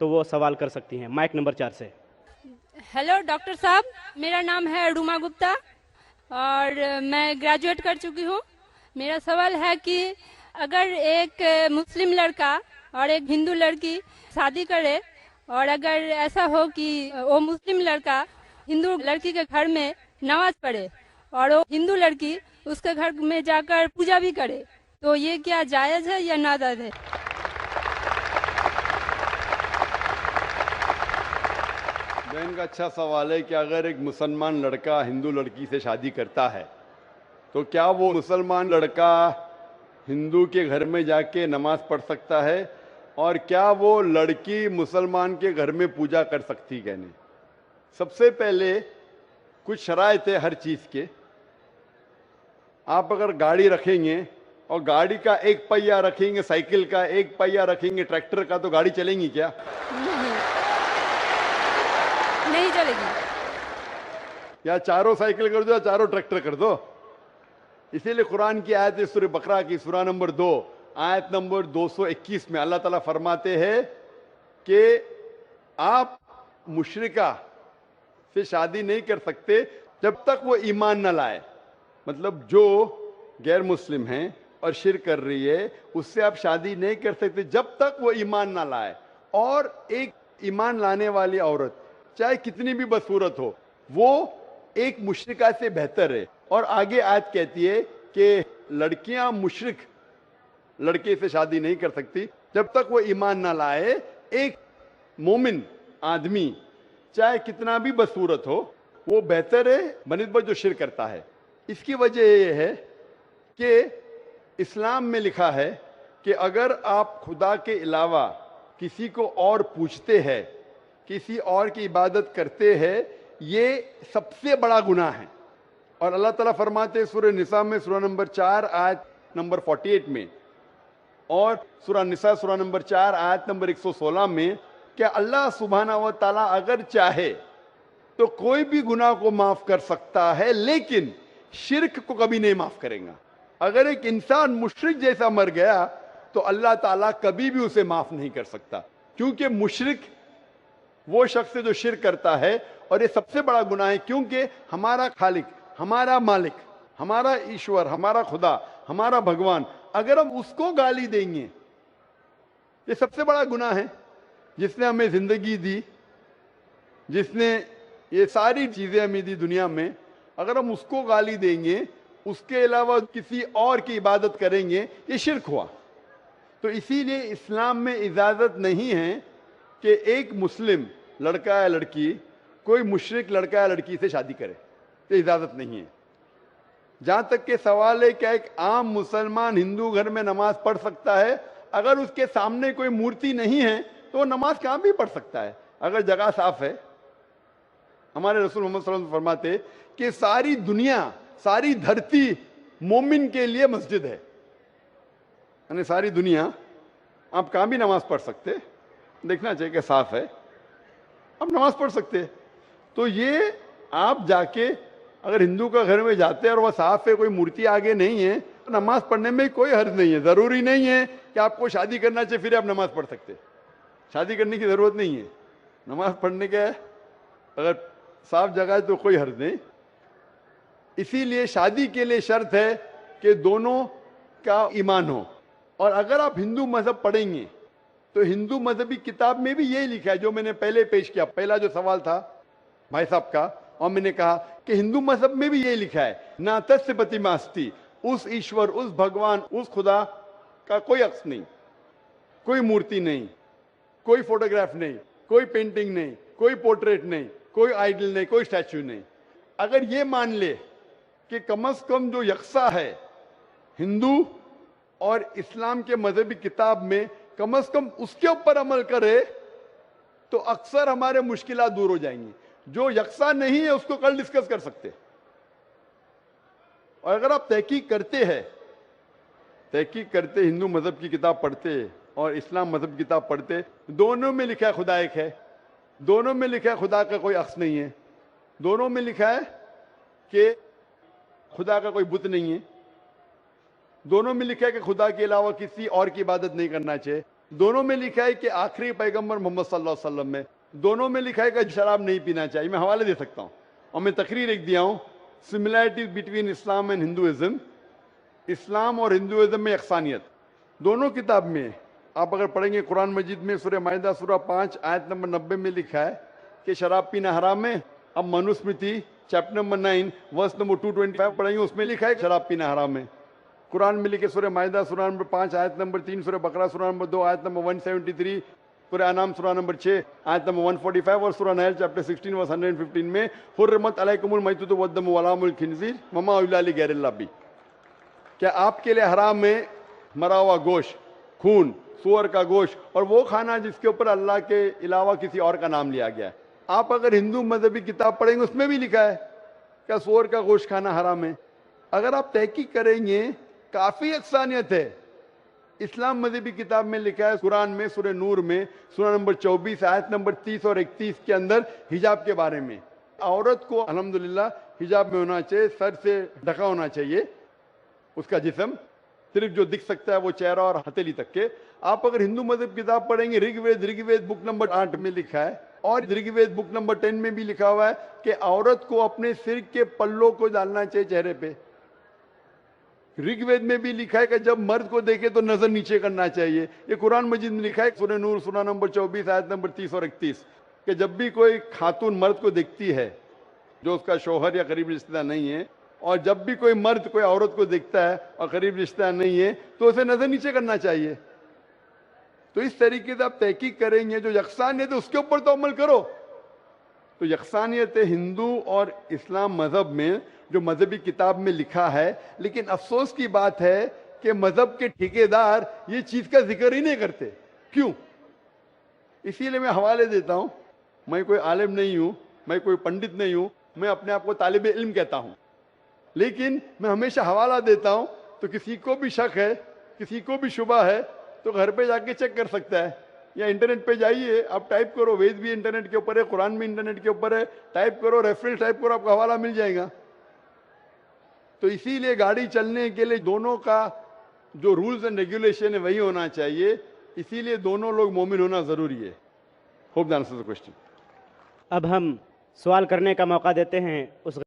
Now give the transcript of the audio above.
تو وہ سوال کر سکتی ہیں. مائک نمبر 4 سے. ہیلو ڈاکٹر صاحب، میرا نام ہے روما گپتا اور میں گریجویٹ کر چکی ہوں. میرا سوال ہے کہ اگر ایک مسلم لڑکا اور ایک ہندو لڑکی شادی کرے اور اگر ایسا ہو کہ وہ مسلم لڑکا ہندو لڑکی کے گھر میں نماز پڑھے اور وہ ہندو لڑکی اس کے گھر میں جا کر پوجا بھی کرے، تو یہ کیا جائز ہے یا ناجائز ہے؟ بہن کا اچھا سوال ہے کہ اگر ایک مسلمان لڑکا ہندو لڑکی سے شادی کرتا ہے تو کیا وہ مسلمان لڑکا ہندو کے گھر میں جا کے نماز پڑھ سکتا ہے، اور کیا وہ لڑکی مسلمان کے گھر میں پوجا کر سکتی کہ نہیں؟ سب سے پہلے کچھ شرائط ہے ہر چیز کے. آپ اگر گاڑی رکھیں گے اور گاڑی کا ایک پہیہ رکھیں گے، سائیکل کا ایک پہیہ رکھیں گے، ٹریکٹر کا، تو گاڑی چلیں گی کیا؟ نہیں چلے گی. یا چاروں سائیکل کر دو یا چاروں ٹریکٹر کر دو. اسی لیے قرآن کی آیت ہے سورہ بقرہ کی سورہ نمبر 2 آیت نمبر 221 میں اللہ تعالیٰ فرماتے ہیں کہ آپ مشرکہ سے شادی نہیں کر سکتے جب تک وہ ایمان نہ لائے. مطلب جو غیر مسلم ہیں اور شرک کر رہی ہے اس سے آپ شادی نہیں کر سکتے جب تک وہ ایمان نہ لائے. اور ایک ایمان لانے والی عورت چاہے کتنی بھی بدصورت ہو وہ ایک مشرکہ سے بہتر ہے. اور آگے آیت کہتی ہے کہ لڑکیاں مشرک لڑکے سے شادی نہیں کر سکتی جب تک وہ ایمان نہ لائے. ایک مومن آدمی چاہے کتنا بھی بدصورت ہو وہ بہتر ہے بنسبت جو شرک کرتا ہے. اس کی وجہ یہ ہے کہ اسلام میں لکھا ہے کہ اگر آپ خدا کے علاوہ کسی کو اور پوچھتے ہیں، کسی اور کی عبادت کرتے ہیں، یہ سب سے بڑا گناہ ہے. اور اللہ تعالیٰ فرماتے ہیں سورہ نساء میں سورہ نمبر 4 آیت نمبر 48 میں اور سورہ نساء سورہ نمبر 4 آیت نمبر 116 میں کہ اللہ سبحانہ و تعالیٰ اگر چاہے تو کوئی بھی گناہ کو معاف کر سکتا ہے، لیکن شرک کو کبھی نہیں معاف کرے گا. اگر ایک انسان مشرک جیسا مر گیا تو اللہ تعالیٰ کبھی بھی اسے معاف نہیں کر سکتا، کیونکہ مشرک وہ شخص ہے جو شرک کرتا ہے. اور یہ سب سے بڑا گناہ ہے کیونکہ ہمارا خالق، ہمارا مالک، ہمارا ایشور، ہمارا خدا، ہمارا بھگوان، اگر ہم اس کو گالی دیں گے، یہ سب سے بڑا گناہ ہے. جس نے ہمیں زندگی دی، جس نے یہ ساری چیزیں ہمیں دی دنیا میں، اگر ہم اس کو گالی دیں گے، اس کے علاوہ کسی اور کی عبادت کریں گے، یہ شرک ہوا. تو اسی لیے اسلام میں اجازت نہیں ہے کہ ایک مسلم لڑکا یا لڑکی کوئی مشرک لڑکا یا لڑکی سے شادی کرے. یہ اجازت نہیں ہے. جہاں تک کہ سوال ہے کہ ایک عام مسلمان ہندو گھر میں نماز پڑھ سکتا ہے، اگر اس کے سامنے کوئی مورتی نہیں ہے تو وہ نماز کہاں بھی پڑھ سکتا ہے اگر جگہ صاف ہے. ہمارے رسول محمد صلی اللہ علیہ وسلم فرماتے کہ ساری دنیا، ساری دھرتی مومن کے لیے مسجد ہے. یعنی ساری دنیا آپ کہاں بھی نماز پڑھ سکتے، دیکھنا چاہیے کہ صاف ہے، آپ نماز پڑھ سکتے. تو یہ آپ جا کے اگر ہندو کا گھر میں جاتے ہیں اور وہ صاف ہے، کوئی مورتی آگے نہیں ہے، تو نماز پڑھنے میں کوئی حرج نہیں ہے. ضروری نہیں ہے کہ آپ کو شادی کرنا چاہیے پھر آپ نماز پڑھ سکتے. شادی کرنے کی ضرورت نہیں ہے، نماز پڑھنے کا اگر صاف جگہ ہے تو کوئی حرج نہیں. اسی لیے شادی کے لیے شرط ہے کہ دونوں کا ایمان ہو. اور اگر آپ ہندو مذہب پڑھیں گے تو ہندو مذہبی کتاب میں بھی یہی لکھا ہے جو میں نے پہلے پیش کیا. پہلا جو سوال تھا بھائی صاحب کا، اور میں نے کہا کہ ہندو مذہب میں بھی یہی لکھا ہے، نا تس پتیماستی، اس ایشور، اس بھگوان، اس خدا کا کوئی عکس نہیں، کوئی مورتی نہیں، کوئی فوٹوگراف نہیں، کوئی پینٹنگ نہیں، کوئی پورٹریٹ نہیں، کوئی آئیڈل نہیں، کوئی اسٹیچو نہیں. اگر یہ مان لے کہ کم از کم جو یکساں ہے ہندو اور اسلام کے مذہبی کتاب میں، کم از کم اس کے اوپر عمل کرے تو اکثر ہمارے مشکلات دور ہو جائیں گی. جو یکساں نہیں ہے اس کو کل ڈسکس کر سکتے. اور اگر آپ تحقیق کرتے ہندو مذہب کی کتاب پڑھتے اور اسلام مذہب کی کتاب پڑھتے، دونوں میں لکھا ہے خدا ایک ہے، دونوں میں لکھا ہے خدا کا کوئی عکس نہیں ہے، دونوں میں لکھا ہے کہ خدا کا کوئی بت نہیں ہے، دونوں میں لکھا ہے کہ خدا کے علاوہ کسی اور کی عبادت نہیں کرنا چاہیے. دونوں میں لکھا ہے کہ آخری پیغمبر محمد صلی اللہ علیہ وسلم میں دونوں میں لکھا ہے کہ شراب نہیں پینا چاہیے. میں حوالے دے سکتا ہوں اور میں تقریر ایک دیا ہوں, similarities between Islam and Hinduism. اسلام اور ہندوازم میں یکسانیت دونوں کتاب میں. آپ اگر پڑھیں گے قرآن مجید میں سورہ مائدہ سورہ 5 آیت نمبر 90 میں لکھا ہے کہ شراب پینا حرام ہے. اب Manusmriti chapter number 9 verse number 225 پڑھیں گے, اس میں لکھا ہے کہ شراب پینا حرام ہے. قرآن میں لکھے سورہ مائدہ سورہ نمبر 5 آیت نمبر 3, سورہ بقرہ سورہ نمبر 2 آیت نمبر 173, سورہ انعام سورہ نمبر 6 آیت نمبر 145 اور سورہ نحل چیپٹر 16 ورس 115 میں حرمت علیکم المیتۃ والدم ولحم الخنزیر وما اہل لغیر اللہ بھی. کیا آپ کے لیے حرام ہے مرا ہوا گوشت, خون, سور کا گوشت اور وہ کھانا جس کے اوپر اللہ کے علاوہ کسی اور کا نام لیا گیا ہے. آپ اگر ہندو مذہبی کتاب پڑھیں گے اس میں بھی لکھا ہے کہ سور کا گوشت کھانا حرام ہے. اگر آپ تحقیق کریں گے کافی یکسانیت ہے. اسلام مذہبی کتاب میں لکھا ہے قرآن میں سورہ نور میں سورہ نمبر 24 آیت نمبر 30 اور 31 کے اندر حجاب کے بارے میں. عورت کو الحمدللہ حجاب میں ہونا چاہیے, سر سے ڈھکا ہونا چاہیے اس کا جسم, صرف جو دکھ سکتا ہے وہ چہرہ اور ہتھیلی تک کے. آپ اگر ہندو مذہب کتاب پڑھیں گے رگ وید بک نمبر 8 میں لکھا ہے اور رگ وید بک نمبر 10 میں بھی لکھا ہوا ہے کہ عورت کو اپنے سر کے پلوں کو ڈالنا چاہیے چہرے پہ. رگ وید میں بھی لکھا ہے کہ جب مرد کو دیکھے تو نظر نیچے کرنا چاہیے. یہ قرآن مجید میں لکھا ہے سورہ نور سورہ نمبر 24 آیت نمبر 30 اور 31 کہ جب بھی کوئی خاتون مرد کو دیکھتی ہے جو اس کا شوہر یا قریب رشتہ دار نہیں ہے, اور جب بھی کوئی مرد کوئی عورت کو دیکھتا ہے اور قریب رشتہ دار نہیں ہے تو اسے نظر نیچے کرنا چاہیے. تو اس طریقے سے آپ تحقیق کریں گے جو یکسانیت ہے اس کے اوپر تو عمل کرو. تو یکسانیت ہندو اور اسلام مذہب میں جو مذہبی کتاب میں لکھا ہے, لیکن افسوس کی بات ہے کہ مذہب کے ٹھیکیدار یہ چیز کا ذکر ہی نہیں کرتے. کیوں؟ اسی لیے میں حوالے دیتا ہوں. میں کوئی عالم نہیں ہوں, میں کوئی پنڈت نہیں ہوں, میں اپنے آپ کو طالب علم کہتا ہوں, لیکن میں ہمیشہ حوالہ دیتا ہوں. تو کسی کو بھی شک ہے, کسی کو بھی شبہ ہے تو گھر پہ جا کے چیک کر سکتا ہے, یا انٹرنیٹ پہ جائیے, آپ ٹائپ کرو, وید بھی انٹرنیٹ کے اوپر ہے, قرآن بھی انٹرنیٹ کے اوپر ہے, ٹائپ کرو, ریفرنس ٹائپ کرو, آپ کو حوالہ مل جائے گا. تو اسی لیے گاڑی چلنے کے لیے دونوں کا جو رولز اینڈ ریگولیشن ہے وہی ہونا چاہیے. اسی لیے دونوں لوگ مومن ہونا ضروری ہے. Hope that answers the question. اب ہم سوال کرنے کا موقع دیتے ہیں اس